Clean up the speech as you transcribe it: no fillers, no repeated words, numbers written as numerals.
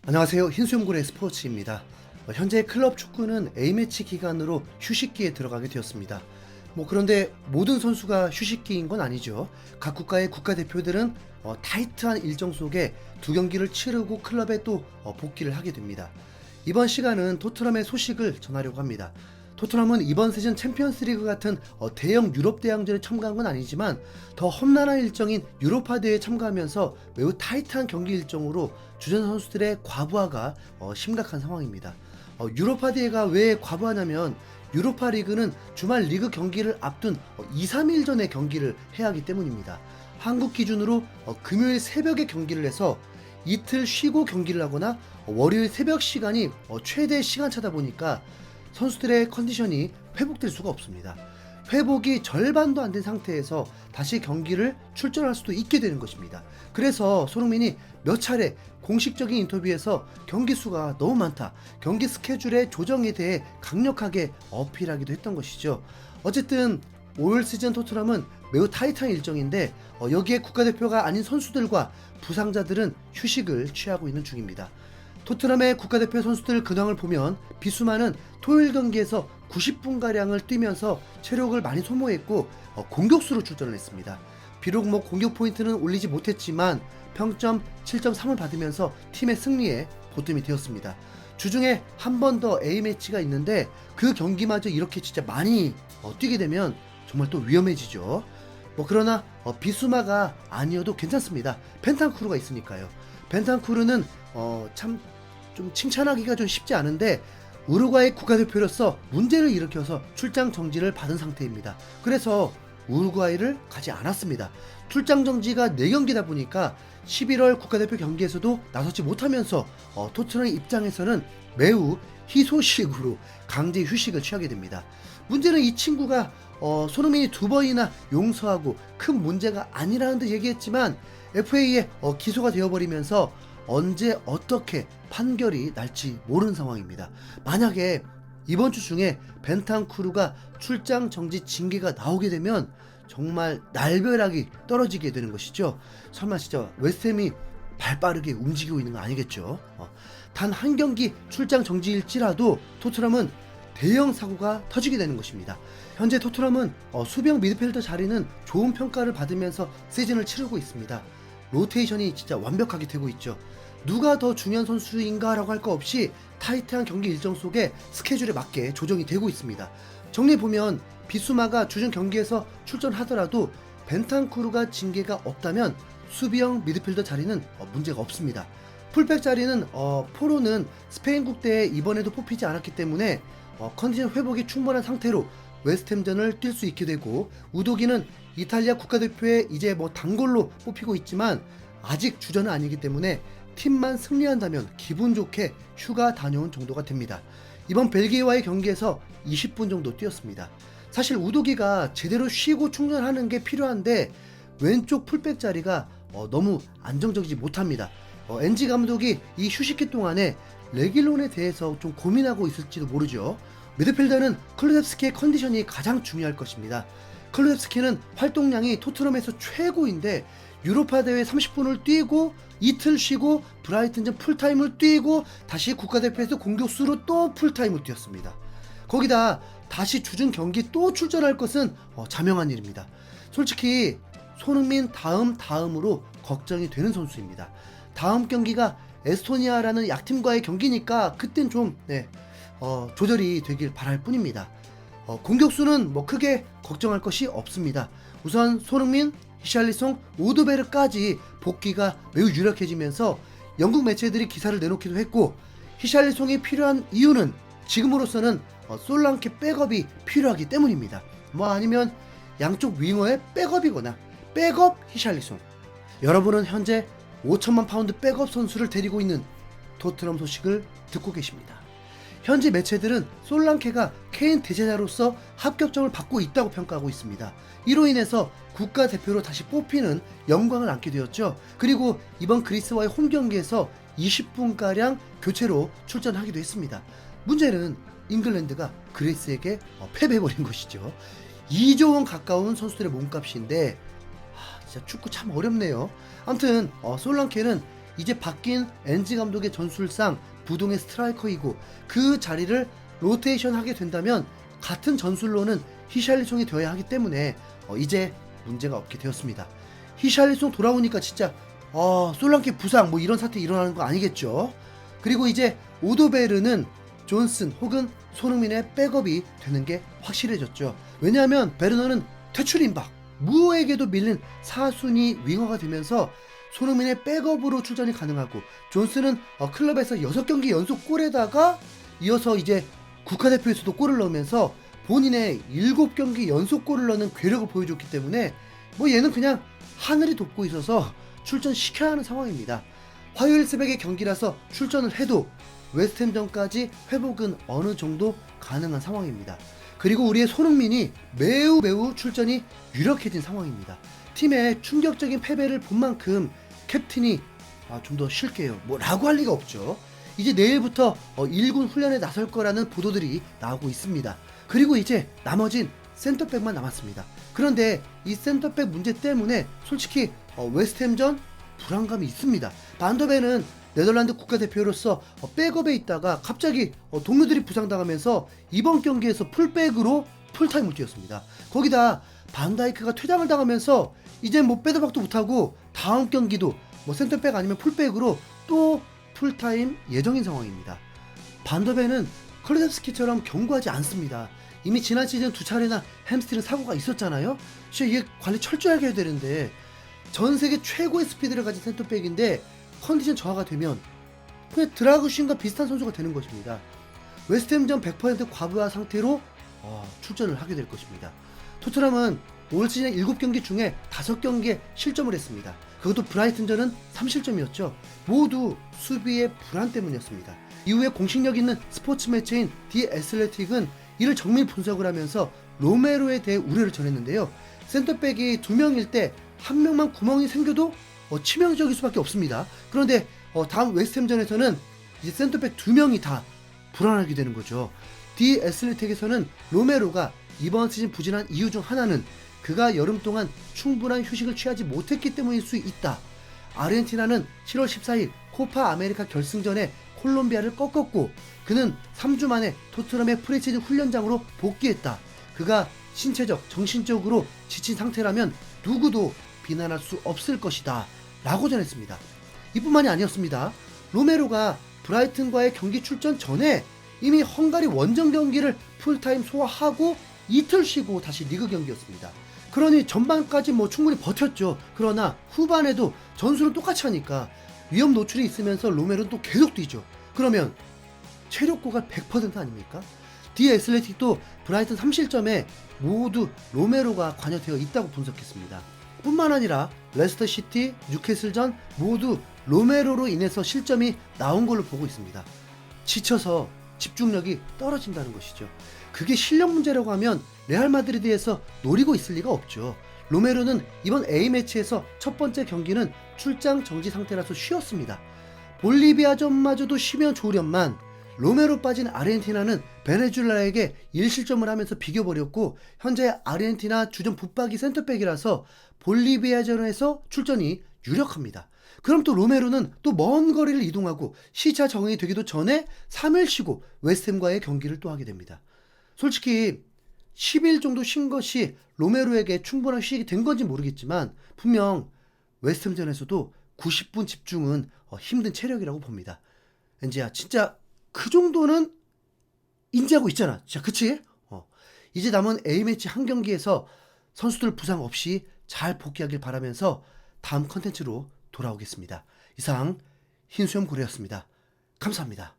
안녕하세요. 흰수염고래 스포츠입니다. 현재 클럽 축구는 A매치 기간으로 휴식기에 들어가게 되었습니다. 그런데 모든 선수가 휴식기인 건 아니죠. 각 국가의 국가대표들은 타이트한 일정 속에 두 경기를 치르고 클럽에 또 복귀를 하게 됩니다. 이번 시간은 토트넘의 소식을 전하려고 합니다. 토트넘은 이번 시즌 챔피언스리그 같은 대형 유럽 대항전에 참가한 건 아니지만 더 험난한 일정인 유로파 대회에 참가하면서 매우 타이트한 경기 일정으로 주전 선수들의 과부하가 심각한 상황입니다. 유로파 대회가 왜 과부하냐면 유로파 리그는 주말 리그 경기를 앞둔 2, 3일 전에 경기를 해야 하기 때문입니다. 한국 기준으로 금요일 새벽에 경기를 해서 이틀 쉬고 경기를 하거나 월요일 새벽 시간이 최대 시간차다 보니까 선수들의 컨디션이 회복될 수가 없습니다. 회복이 절반도 안 된 상태에서 다시 경기를 출전할 수도 있게 되는 것입니다. 그래서 손흥민이 몇 차례 공식적인 인터뷰에서 경기 수가 너무 많다, 경기 스케줄의 조정에 대해 강력하게 어필하기도 했던 것이죠. 어쨌든 올 시즌 토트넘은 매우 타이트한 일정인데 여기에 국가대표가 아닌 선수들과 부상자들은 휴식을 취하고 있는 중입니다. 토트넘의 국가대표 선수들 근황을 보면 비수마는 토요일 경기에서 90분가량을 뛰면서 체력을 많이 소모했고 공격수로 출전을 했습니다. 비록 공격 포인트는 올리지 못했지만 평점 7.3을 받으면서 팀의 승리에 보탬이 되었습니다. 주중에 한 번 더 A매치가 있는데 그 경기마저 이렇게 진짜 많이 뛰게 되면 정말 또 위험해지죠. 그러나 비수마가 아니어도 괜찮습니다. 벤탄쿠르가 있으니까요. 벤탄쿠르는 참 좀 칭찬하기가 좀 쉽지 않은데 우루과이 국가대표로서 문제를 일으켜서 출장 정지를 받은 상태입니다. 그래서 우루과이를 가지 않았습니다. 출장 정지가 4경기다 보니까 11월 국가대표 경기에서도 나서지 못하면서 토트넘 입장에서는 매우 희소식으로 강제 휴식을 취하게 됩니다. 문제는 이 친구가 손흥민이 2번이나 용서하고 큰 문제가 아니라는 듯 얘기했지만 FA에 기소가 되어버리면서 언제 어떻게 판결이 날지 모르는 상황입니다. 만약에 이번 주 중에 벤탄쿠르가 출장 정지 징계가 나오게 되면 정말 날벼락이 떨어지게 되는 것이죠. 설마 진짜 웨스트햄이 발빠르게 움직이고 있는 거 아니겠죠? 단 한 경기 출장 정지일지라도 토트넘은 대형 사고가 터지게 되는 것입니다. 현재 토트넘은 수비형 미드필더 자리는 좋은 평가를 받으면서 시즌을 치르고 있습니다. 로테이션이 진짜 완벽하게 되고 있죠. 누가 더 중요한 선수인가 라고 할 거 없이 타이트한 경기 일정 속에 스케줄에 맞게 조정이 되고 있습니다. 정리해보면 비수마가 주중 경기에서 출전하더라도 벤탄쿠르가 징계가 없다면 수비형 미드필더 자리는 문제가 없습니다. 풀백 자리는 포로는 스페인 국대에 이번에도 뽑히지 않았기 때문에 컨디션 회복이 충분한 상태로 웨스트햄전을 뛸 수 있게 되고, 우도기는 이탈리아 국가대표에 이제 단골로 뽑히고 있지만 아직 주전은 아니기 때문에 팀만 승리한다면 기분 좋게 휴가 다녀온 정도가 됩니다. 이번 벨기에와의 경기에서 20분 정도 뛰었습니다. 사실 우도기가 제대로 쉬고 충전하는 게 필요한데 왼쪽 풀백 자리가 너무 안정적이지 못합니다. 엔지 감독이 이 휴식기 동안에 레길론에 대해서 좀 고민하고 있을지도 모르죠. 미드필더는 클루셉스키의 컨디션이 가장 중요할 것입니다. 클루셉스키는 활동량이 토트넘에서 최고인데 유로파 대회 30분을 뛰고 이틀 쉬고 브라이튼전 풀타임을 뛰고 다시 국가대표에서 공격수로 또 풀타임을 뛰었습니다. 거기다 다시 주중 경기 또 출전할 것은 자명한 일입니다. 솔직히 손흥민 다음으로 걱정이 되는 선수입니다. 다음 경기가 에스토니아라는 약팀과의 경기니까 그땐 좀 조절이 되길 바랄 뿐입니다. 공격수는 크게 걱정할 것이 없습니다. 우선 손흥민, 히샬리송, 오드베르까지 복귀가 매우 유력해지면서 영국 매체들이 기사를 내놓기도 했고, 히샬리송이 필요한 이유는 지금으로서는 솔랑케 백업이 필요하기 때문입니다. 아니면 양쪽 윙어의 백업이거나 백업 히샬리송. 여러분은 현재 5천만 파운드 백업 선수를 데리고 있는 토트넘 소식을 듣고 계십니다. 현지 매체들은 솔랑케가 케인 대제자로서 합격점을 받고 있다고 평가하고 있습니다. 이로 인해서 국가대표로 다시 뽑히는 영광을 안게 되었죠. 그리고 이번 그리스와의 홈 경기에서 20분가량 교체로 출전하기도 했습니다. 문제는 잉글랜드가 그리스에게 패배해버린 것이죠. 2조 원 가까운 선수들의 몸값인데 진짜 축구 참 어렵네요. 아무튼 솔랑케는 이제 바뀐 엔지 감독의 전술상 부동의 스트라이커이고 그 자리를 로테이션 하게 된다면 같은 전술로는 히샬리송이 되어야 하기 때문에 이제 문제가 없게 되었습니다. 히샬리송 돌아오니까 진짜 솔랑케 부상 뭐 이런 사태 일어나는 거 아니겠죠. 그리고 이제 오도베르는 존슨 혹은 손흥민의 백업이 되는 게 확실해졌죠. 왜냐하면 베르너는 퇴출 임박, 무에게도 밀린 4순위 윙어가 되면서 손흥민의 백업으로 출전이 가능하고, 존슨은 클럽에서 6경기 연속 골에다가 이어서 이제 국가대표에서도 골을 넣으면서 본인의 7경기 연속 골을 넣는 괴력을 보여줬기 때문에 뭐 얘는 그냥 하늘이 돕고 있어서 출전시켜야 하는 상황입니다. 화요일 새벽에 경기라서 출전을 해도 웨스트햄전까지 회복은 어느 정도 가능한 상황입니다. 그리고 우리의 손흥민이 매우 출전이 유력해진 상황입니다. 팀의 충격적인 패배를 본 만큼 캡틴이 좀 더 쉴게요 뭐 라고 할 리가 없죠. 이제 내일부터 1군 훈련에 나설 거라는 보도들이 나오고 있습니다. 그리고 이제 나머진 센터백만 남았습니다. 그런데 이 센터백 문제 때문에 솔직히 웨스트햄전 불안감이 있습니다. 반더벤은 네덜란드 국가대표로서 백업에 있다가 갑자기 동료들이 부상당하면서 이번 경기에서 풀백으로 풀타임을 뛰었습니다. 거기다 반다이크가 퇴장을 당하면서 이제 뭐 빼도 박도 못하고 다음 경기도 뭐 센터백 아니면 풀백으로 또 풀타임 예정인 상황입니다. 반더벤은 컬레셉스키처럼 견고하지 않습니다. 이미 지난 시즌 2차례나 햄스트링 사고가 있었잖아요. 진짜 이게 관리 철저하게 해야 되는데, 전 세계 최고의 스피드를 가진 센터백인데 컨디션 저하가 되면 그냥 드라구신과 비슷한 선수가 되는 것입니다. 웨스트햄전 100% 과부하 상태로 출전을 하게 될 것입니다. 토트넘은 올 시즌 7경기 중에 5경기에 실점을 했습니다. 그것도 브라이튼전은 3실점이었죠. 모두 수비의 불안 때문이었습니다. 이후에 공식력 있는 스포츠 매체인 디 애슬레틱은 이를 정밀 분석을 하면서 로메로에 대해 우려를 전했는데요. 센터백이 2명일 때 1명만 구멍이 생겨도 치명적일 수밖에 없습니다. 그런데 다음 웨스트햄전에서는 이제 센터백 2명이 다 불안하게 되는 거죠. 디 애슬레틱에서는 로메로가 이번 시즌 부진한 이유 중 하나는 그가 여름 동안 충분한 휴식을 취하지 못했기 때문일 수 있다. 아르헨티나는 7월 14일 코파 아메리카 결승전에 콜롬비아를 꺾었고 그는 3주 만에 토트넘의 프리시즌 훈련장으로 복귀했다. 그가 신체적, 정신적으로 지친 상태라면 누구도 비난할 수 없을 것이다 라고 전했습니다. 이뿐만이 아니었습니다. 로메로가 브라이튼과의 경기 출전 전에 이미 헝가리 원정 경기를 풀타임 소화하고 이틀 쉬고 다시 리그 경기였습니다. 그러니 전반까지 뭐 충분히 버텼죠. 그러나 후반에도 전술은 똑같이 하니까 위험 노출이 있으면서 로메로는 또 계속 뛰죠. 그러면 체력 고갈 100% 아닙니까? 디 애슬레틱도 브라이튼 3실점에 모두 로메로가 관여되어 있다고 분석했습니다. 뿐만 아니라 레스터 시티, 뉴캐슬전 모두 로메로로 인해서 실점이 나온 걸로 보고 있습니다. 지쳐서 집중력이 떨어진다는 것이죠. 그게 실력 문제라고 하면 레알 마드리드에서 노리고 있을 리가 없죠. 로메로는 이번 A매치에서 첫 번째 경기는 출장 정지 상태라서 쉬었습니다. 볼리비아전마저도 쉬면 좋으련만 로메로 빠진 아르헨티나는 베네수엘라에게 1실점을 하면서 비겨버렸고 현재 아르헨티나 주전 붙박이 센터백이라서 볼리비아전에서 출전이 유력합니다. 그럼 또 로메로는 또 먼 거리를 이동하고 시차 적응이 되기도 전에 3일 쉬고 웨스트햄과의 경기를 또 하게 됩니다. 솔직히 10일 정도 쉰 것이 로메로에게 충분한 휴식이 된 건지 모르겠지만 분명 웨스트햄전에서도 90분 집중은 힘든 체력이라고 봅니다. 엔지야 진짜 그 정도는 인지하고 있잖아. 진짜 그치? 이제 남은 A매치 한 경기에서 선수들 부상 없이 잘 복귀하길 바라면서 다음 컨텐츠로 돌아오겠습니다. 이상 흰수염 고래였습니다. 감사합니다.